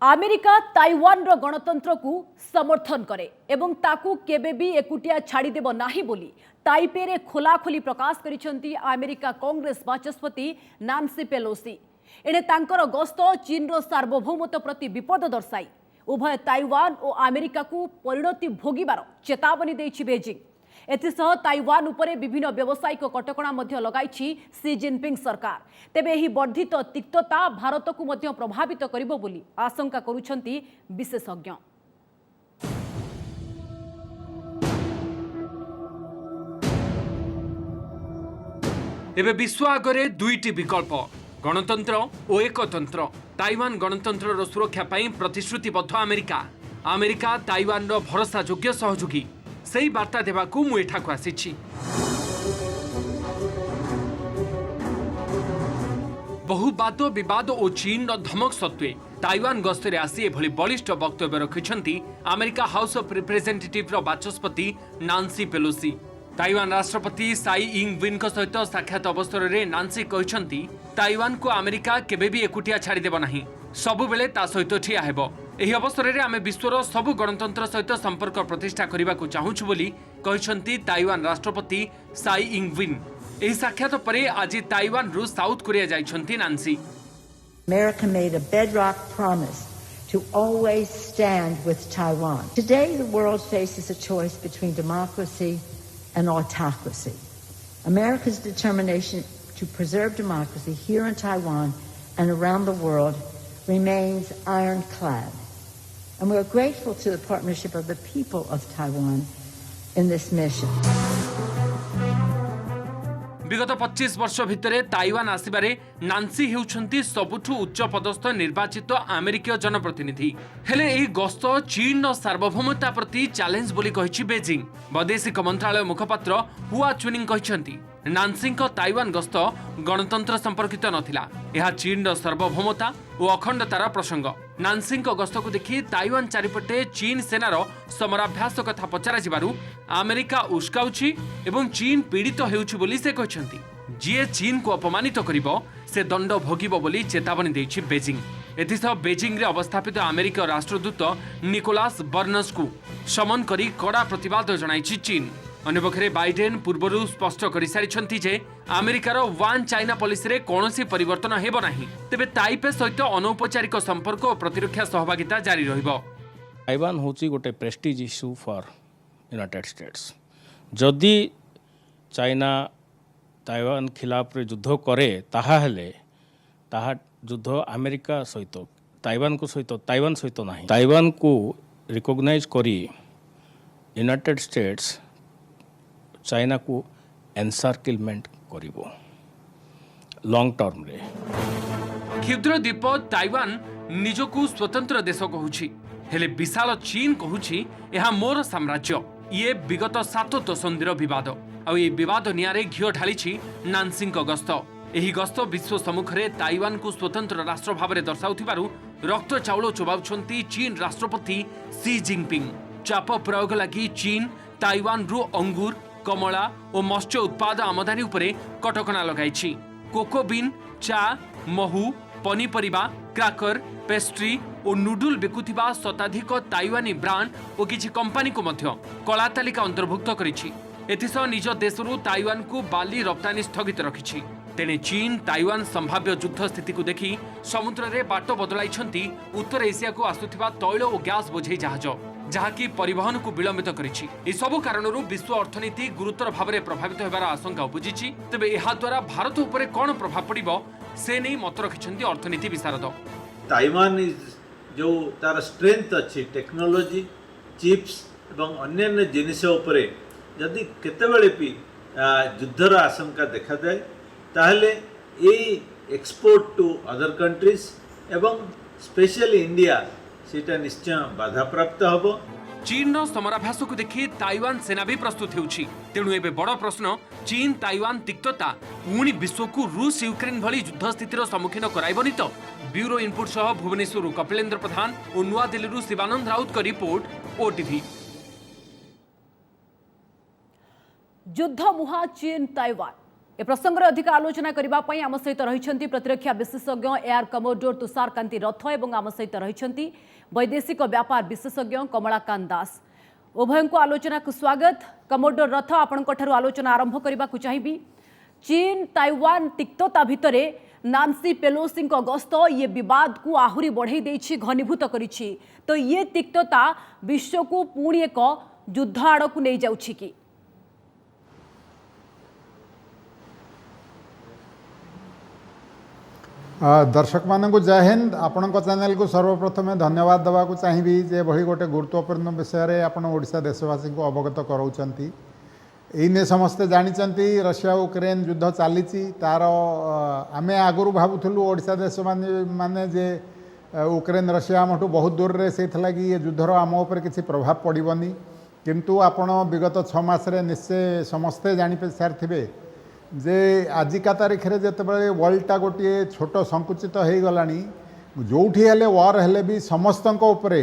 America Taiwan रो गणतंत्र को समर्थन करे एवं ताकू केबे भी एकुटिया छाड़ी देबो नाही बोली ताइपे रे खोलाखोली प्रकाश करिसंती America Congress Bachaspati Nancy Pelosi. एने तांकर गस्त चीन रो सार्वभौमत्व प्रति विपद दर्शाई उभय ताइवान और अमेरिका को परिणति भोगिबार चेतावनी देछि बेजिंग। एथिसह ताइवान उपरे विभिन्न व्यावसायिक कटकणा मध्य लगाइछि सी जिनपिंग सरकार। तेबे एही वर्धित तिक्तता भारत को मध्य प्रभावित करिबो बोली आशंका करुछंती विशेषज्ञ। एबे विश्व आगरे दुईटी विकल्प गणतंत्र और एकतंत्र। ताइवान गणतंत्र सुरक्षा पाई प्रतिश्रुतिबद्ध अमेरिका अमेरिका ताइवान भरोसा योग्य सहयोगी सही वार्ता देवाकू मु एठाकू आसीछि। बहु वाद विवाद और चीन धमक सत्वे ताइवान गस्तरे आसी एभली बलिष्ठ वक्तव्य रखिछंती अमेरिका हाउस ऑफ रिप्रेजेंटेटिव रो बाचस्पति नांसी पेलोसी। ताइवान राष्ट्रपति साई इंग विन सहित साक्षात अवसर में नांसी कहते ताइवान को अमेरिका केबे भी एकुटिया छाड़ी देब नहीं, सबु बेले ता सहित ठिया हेबो। एही अवसर में आमे विश्वर सबु गणतंत्र सहित संपर्क प्रतिष्ठा करने को चाहूछु बोली कहते ताइवान राष्ट्रपति साई इंग विन। एही साक्षात परे आज ताइवान रु साउथ कोरिया जाइछंती Nancy. America made a bedrock promise to always stand with Taiwan. Today the world faces a choice between democracy and autocracy. America's determination to preserve democracy here in Taiwan and around the world remains ironclad. And we're grateful to the partnership of the people of Taiwan in this mission. विगत 25 वर्ष भितर Taiwan आसबारे नांसी हेउछंती सबुठु उच्च पदस्थ निर्वाचित अमेरिकीय जनप्रतिनिधि। हेले एही गस्त चीन सार्वभौमता प्रति चैलेंज बोली कहिछि बेजिंग। वैदेशिक मंत्रालय मुखपात्र हुआ चुनिंग कहिछंती नांसी ताइवान गस्त गणतंत्र संपर्कित नथिला, यह चीन सार्वभौमता और अखंडतार प्रसंग। नांसी गस्त को देखि ताइवान चारिपटे चीन सेनार समराभ्यास कथा पचरा जिबारु अमेरिका उस्काउछि एवं चीन पीड़ित हेउछि बोली से कहछंती। जे चीन को अपमानित करिबो से दंड भोगिबो बोली चेतावनी दैछि बेजिंग। एथिसह बेजिंग रे अवस्थापित अमेरिका राष्ट्रदूत निकोलास बर्नस को समन करी कड़ा प्रतिवाद जणाइछि चीन। अन्यपक्षे बाइडेन पूर्वरु स्पष्ट करि सारिछंती जे अमेरिकार वन चाइना पॉलिसी रे कोनोसी परिवर्तन हेबो नाही, तेबे ताइपे सहित अनौपचारिक संपर्क और प्रतिरक्षा सहभागिता जारी रहिबो। ताइवान होची गोटे Prestige issue for United states. जदि चाइना ताइवान खिलाफ युद्ध करे ताहा हेले ताहा युद्ध अमेरिका सहित ताइवान को सहित ताइवान सहित नाही। ताइवान को रिकॉग्नाइज करी यूनाइटेड स्टेट्स चाइना को एनसार्किलमेंट करिवो लॉन्ग टर्म रे। क्षुद्र द्वीप ताइवान निजकू स्वतंत्र देश कहूछि, हेले विशाल चीन कहूछि यह मोर साम्राज्य। ये विगत 7 दशंधिर विवाद आ विवाद नियारे घिओ ढालिछि नांसी गस्त। एही गस्त विश्व सम्मुखरे ताइवान को स्वतंत्र राष्ट्र भाव दर्शाउथिबारु रक्त चाउल चोबाउछंती चीन राष्ट्रपति सी जिनपिंग। चाप प्रयोग लगी चीन ताइवान रु अंगूर कमला और मत्स्य उत्पाद आमदानी उपरे कटकणा लगाइछि। कोको बीन, चा, महू, पनीपरिबा, क्राकर, पेस्ट्री और नूडल बिकुथिबा शताधिक ताइवानी ब्रांड और किछि कंपनी को मध्य कला तालिका अंतर्भुक्त करिछि। एथिसह निज देशरु ताइवान को बाली रप्तानी स्थगित रखिछि। तेणे चीन ताइवान संभाव्य युद्ध स्थिति को देखि समुद्र रे बाट बदलाइछंती उत्तर एशिया को आसुथिबा तैल और गैस बोझेई जहाज, जहाँकि परिवहन को विलंबित करिछि। ए सबु कारणरू विश्व अर्थनीति गुरुतर भाव प्रभावित होबार आशंका उपजिछि। तेबे एहा द्वारा भारत उपरे कोन प्रभाव पड़िबो से नै मत रखिछंती अर्थनीति विशारद। ताइवान जो तार स्ट्रेंथ अच्छी टेक्नोलोजी चिप्स एवं अन्य जिनिस उपरे जदि केतेबेले भी युद्धर आशंका देखा जाए ताहले ए एक्सपोर्ट टू अदर कंट्रीज एवं स्पेशली इंडिया सेटा निश्चय बाधा प्राप्त हबो। चीन समराभ्यास को देखि ताइवान सेना भी प्रस्तुत होउछि। तेणु एबे बड़ प्रश्न चीन ताइवान तिक्तता पुणी विश्व को रूस यूक्रेन भली युद्ध स्थितिर सम्मुखीन कराइबनी तो। ब्यूरो इनपुट सह भुवनेश्वर कपिलेन्द्र प्रधान और नुआ दिल्ली शिवानंद राउत का रिपोर्ट ओटीवी। युद्ध मुहा चीन ताइवान ए प्रसंग अधिक आलोचना करने आम सहित रही प्रतिरक्षा विशेषज्ञ एयर कमोडोर तुषार कांति रथ और आम सहित रही वैदेशिक व्यापार विशेषज्ञ कमलाकांत दास। उभय को आलोचना को स्वागत। कमोडोर रथ आपण आलोचना आरंभ करने को चाहिए। चीन ताइवान तिक्तता भितर नांसी पेलोसी गस्त ये विवाद को आहुरी बढ़ई देछि, घनीभूत करिछि। तो ये तिक्तता विश्व को पुणी एक युद्ध आड़ को नहीं जाउछि कि? दर्शक मानक जय हिंद। आपण चैनल को सर्वप्रथमे धन्यवाद देवा चाहिए जे भली गोटे गुरुत्वपूर्ण विषय आपण ओडिशा देशवासी को अवगत कराउछंती। एने समस्ते जानिचंती रशिया यूक्रेन युद्ध चली तार आमे आगुरु भावुलु ओडिशा देश माने जे यूक्रेन रशिया आमठू बहुत दूर रे से लगी ये युद्धर आम उपर किसी प्रभाव पड़बनी, किंतु आपण विगत 6 मास निश्चय समस्ते जानी सारी जे आजिका तारीख रे जितेबाला वर्ल्डटा गोटे छोट संकुचित हो गलानी, जोठी हेले वार हेले भी समस्तक उपरे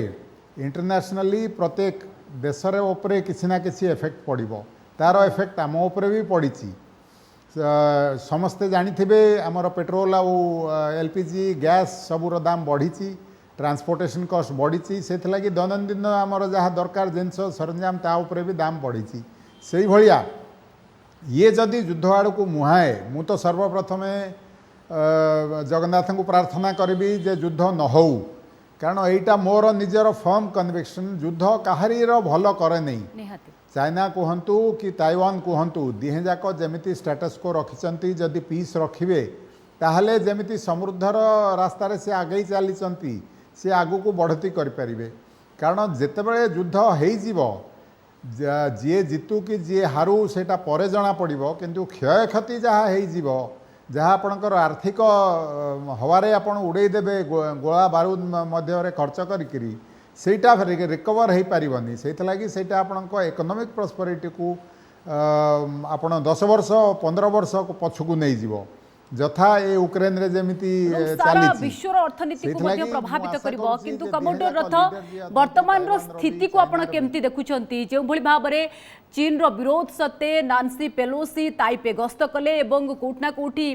इंटरनेशनली प्रत्येक देशर उपरे किसी ना किसी इफेक्ट पड़ो। तार इफेक्ट आम उपरे भी पड़ी। समस्ते जानिथिबे आमर पेट्रोल आउ एलपीजी गैस सबूर दाम बढ़ी, ट्रांसपोर्टेशन कॉस्ट बढ़ी, से लगी दैनंदिन आमर जहाँ दरकार जिनस सरंजाम ता उपरे भी दाम बढ़ी। से भाया ये जदि युद्ध आड़ को मुहाए मु तो सर्वप्रथमे जगन्नाथ को प्रार्थना करी जे युद्ध न हो, कारण यहीटा मोर निजर फर्म कन्विक्शन युद्ध काहारीर भल करे नहीं। चाइना कहतु कि ताइवान कहतु दिहे जाक जमी स्टेटस को रखिंट जदि पीस रखिए ताहले जमी समृद्धर रास्तार से आगे चली सी आगु को बढ़ती करें। कारण जितेबाला युद्ध हो जी जितु कि जी हारू सेटा परे जना पड़ो, किंतु क्षय क्षति जहाँ हो जहाँ आपणकर आर्थिक हवारे आपण उड़े देबे गोला बारूद मध्य खर्च करी सेटा रिकवर हो पारनी। से लगी सेटा आपणको इकोनॉमिक प्रॉस्पेरिटी को आपण 10 वर्ष 15 वर्ष पछकू नहीं जीवो, जथा ए यूक्रेन रे जेमिति सारा विश्वर अर्थनीति को मध्य प्रभावित करिवो। किंतु कमोडोर रथ वर्तमान रो स्थिति को आपण केमती देखुछंती? जे भली भाबरे चीन रो विरोध सत्ते नांसी पेलोसी ताइपे गस्त कले एवं कोठना कोठी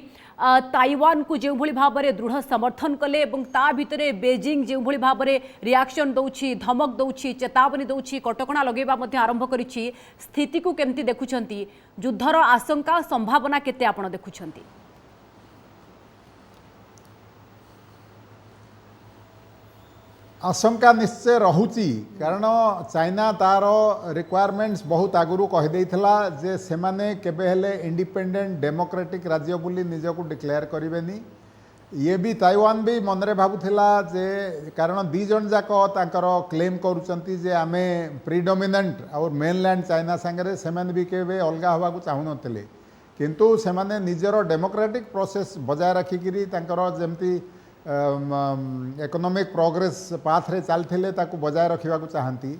ताइवान को जे भली भाबरे दृढ़ समर्थन कले एवं ता भितरे बेजिंग जे भली भाबरे रिएक्शन दउछि, धमक दउछि, चेतावनी दउछि, कटकणा लगेबा मध्य आरंभ करिछि। स्थिति को केमती देखुछंती? युद्धर आशंका संभावना केते आपण देखुछंती? आशंका निश्चय रहुची, कारण चाइना तार रिक्वायरमेंट्स बहुत आगुरी कहीदे जे से माने केबे हेले इंडिपेंडेंट डेमोक्रेटिक राज्य बोली निजको डिक्लेयर करेनि। ये भी ताइवान भी मनरे भावुला जे कारण दी जन जाक तांकर क्लेम करुचंती जे आमे प्रीडोमिनेंट और मेनलैंड चाइना सांगरे से माने भी केबे अलगा हवा को चाहू नथिले, किंतु से माने निजर डेमोक्रेटिक प्रोसेस बजाय रखिकी तांकर जेमती इकोनॉमिक प्रोग्रेस पाथ रे चलते ताकू बजाय रखा चाहती।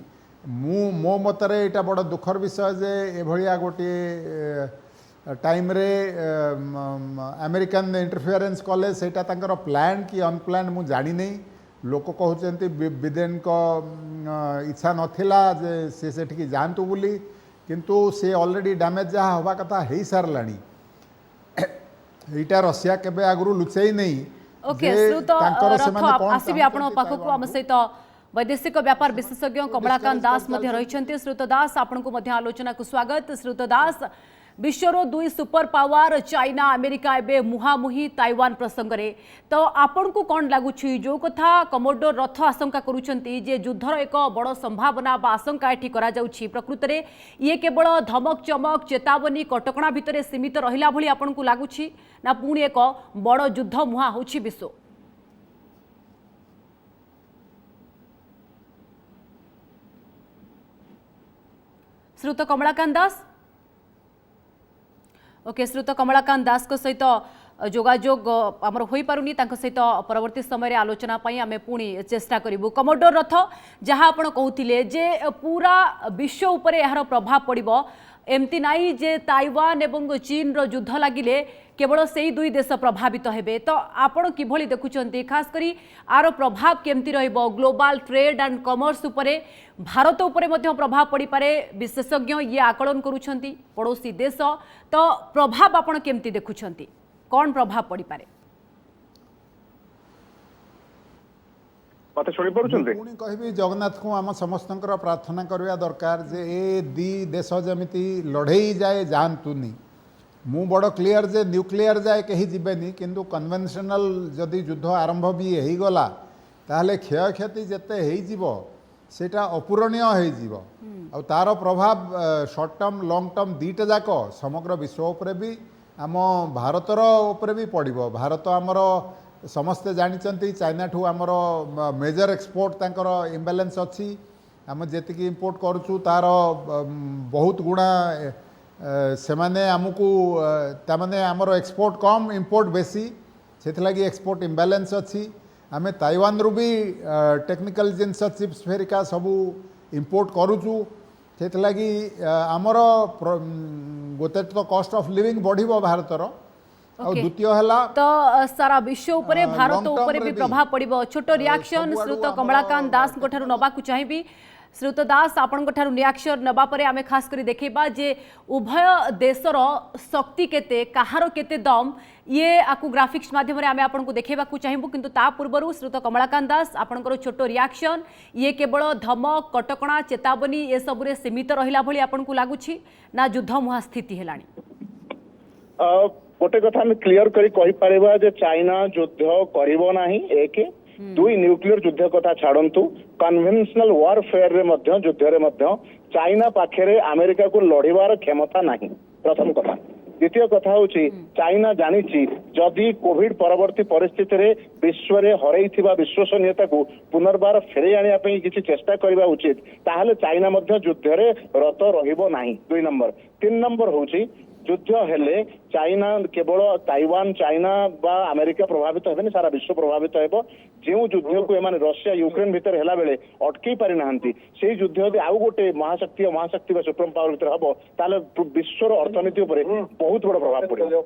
मो मतरे यहाँ बड़ दुखर विषय जे एभलिया गोटे टाइम रे अमेरिकन इंटरफेरेंस कले सेटा तांकर प्लान कि अनप्लान मु जानी नहीं। लोक कहते बिदेन को इच्छा नथिला जे से सेठिकी जातु बोली, किंतु से ऑलरेडी डैमेज जहाँ हवा कथा हो सारानी। यहाँ रशिया केबे आगु लुचई नहीं। ओके श्रुत रथ आसबि आपण पाखक आम सहित वैदेशिक व्यापार विशेषज्ञ कमलाकांत दास मध्य रही। श्रुत दास आपण को मध्य आलोचना को स्वागत। श्रुत दास, विश्वर 2 सुपर पावर चाइना अमेरिका एबे मुहामुही ताइवान प्रसंग रे, तो आपण को कौन लगुछि जो कथा कमोडोर रथ आशंका करुछंती जे युद्धर एक बड़ संभावना बा आशंका एठी करा जाउछि? प्रकृत रे ये केवल धमक चमक चेतावनी कटकणा भितरे सीमित रहिला भली आपण को लगुछि ना पुणी एक बड़ युद्ध मुहा होछि विश्व? श्रुत कमलाकांत दास। ओके श्रुत कमलाकांत दास को सहित जोगाजोग आमर हो पारुनी, सहित परवर्ती समय आलोचना आम पुणी चेष्टा करूँ। कमोडोर रथ जहाँ आप कहते जे पूरा विश्व उपरे यार प्रभाव पड़ो, एमती नाई जे ताइवान एवं चीन रो युद्ध लागिले केवल से दुई देश प्रभावित हेबे तो आपण किभली देखुचंती खास करी आरो प्रभाव केमती रहइबो ग्लोबल ट्रेड एंड कॉमर्स उपरे भारत उपरे मध्य प्रभाव पड़ी पारे विशेषज्ञ ये आकलन करूछंती पड़ोसी देश तो प्रभाव आपण केमती देखुछंती कौन प्रभाव पड़ी पारे मते शुणी पारुछंती पुणी कहबी जगन्नाथ को आम समस्त प्रार्थना करवा दरकार जे ए दी देश जमिति लड़ई जाए जानतुनी मु बड़ क्लियर जे न्यूक्लियर जाए कहीं जीवेनी किंतु कन्वेंशनल जदि युद्ध आरंभ भी हो गला ताहले क्षय क्षति जेते हेई जीवो सेटा अपूरणीय हेई जीवो आ तार प्रभाव शॉर्ट टर्म लॉन्ग टर्म दीटा जाक समग्र विश्व उपरे भी आम भारतर उपरे भी पड़िबो भारत आमर समस्ते जानिचंती चाइना ठू आमर मेजर एक्सपोर्ट तांकर इम्बालेंस अच्छी आम जेतिकी इंपोर्ट करूँ तार बहुत गुणा से माने आमको तामाने आमर एक्सपोर्ट कम इंपोर्ट बेसी से एक्सपोर्ट इम्बालेंस अच्छी आम ताइवान रू भी टेक्निकल जिनस चिप्स फेरिका सबू इंपोर्ट करूँ से आमर गोटे तो कॉस्ट ऑफ लिविंग बढ़िबो भारतर और द्वितीय है तो सारा विश्व उपरे भारत long term उपरे भी रे भी प्रभाव पड़िबो छोटो रिएक्शन सबुआडु श्रुत हमर कमलाकांत दास को ठारू नबा को चाहिबी श्रुत दास आपण को ठारू रिएक्शन नबा परे आमे खास करी देखिबा जे उभय देशर शक्ति केते काहार केते दम ये आकु ग्राफिक्स माध्यम रे आमे आपण को देखैबा को चाहिबो किंतु ता पूर्वरु श्रुत कमलाकांत दास आपणकर छोटो रिएक्शन ये केवल धमक कटकणा चेतावनी ये सब रे सीमित रहिला भली आपण को लागुछि ना युद्ध मुहा स्थिति हेलाणी गोटे कथा हम क्लियर करी कहि पारिबा जे चाइना युद्ध करिवो नाही एक दुई न्यूक्लियर युद्ध कथा छाड़ंतु कन्वेंशनल वारफेयर रे मध्य युद्ध रे मध्य चाइना पाखरे अमेरिका को लड़िबार क्षमता नाही प्रथम कथा द्वितीय कथा होची चाइना जानिछि जदि कोविड परवर्ती परिस्थिति रे विश्व रे हरैथिबा विश्वसनीयता को पुनर्बार फेरे आनिया पई किछि चेष्टा करबा उचित ताहाले चाइना मध्य युद्ध रे रत रहिबो नाही 2 नंबर 3 नंबर होची युद्ध हेले चाइना केवल ताइवान चाइना बा अमेरिका प्रभावित हेबेनी सारा विश्व प्रभावित हेबो जो युद्ध को एमाने रशिया यूक्रेन भीतर हेला बेले अटकई पारि नाहंती से युद्ध यदि आउ गोटे महाशक्ति बा सुप्रीम पावर भीतर हबो ताले विश्वर अर्थनीति उपरे बहुत बड़ प्रभाव पड़े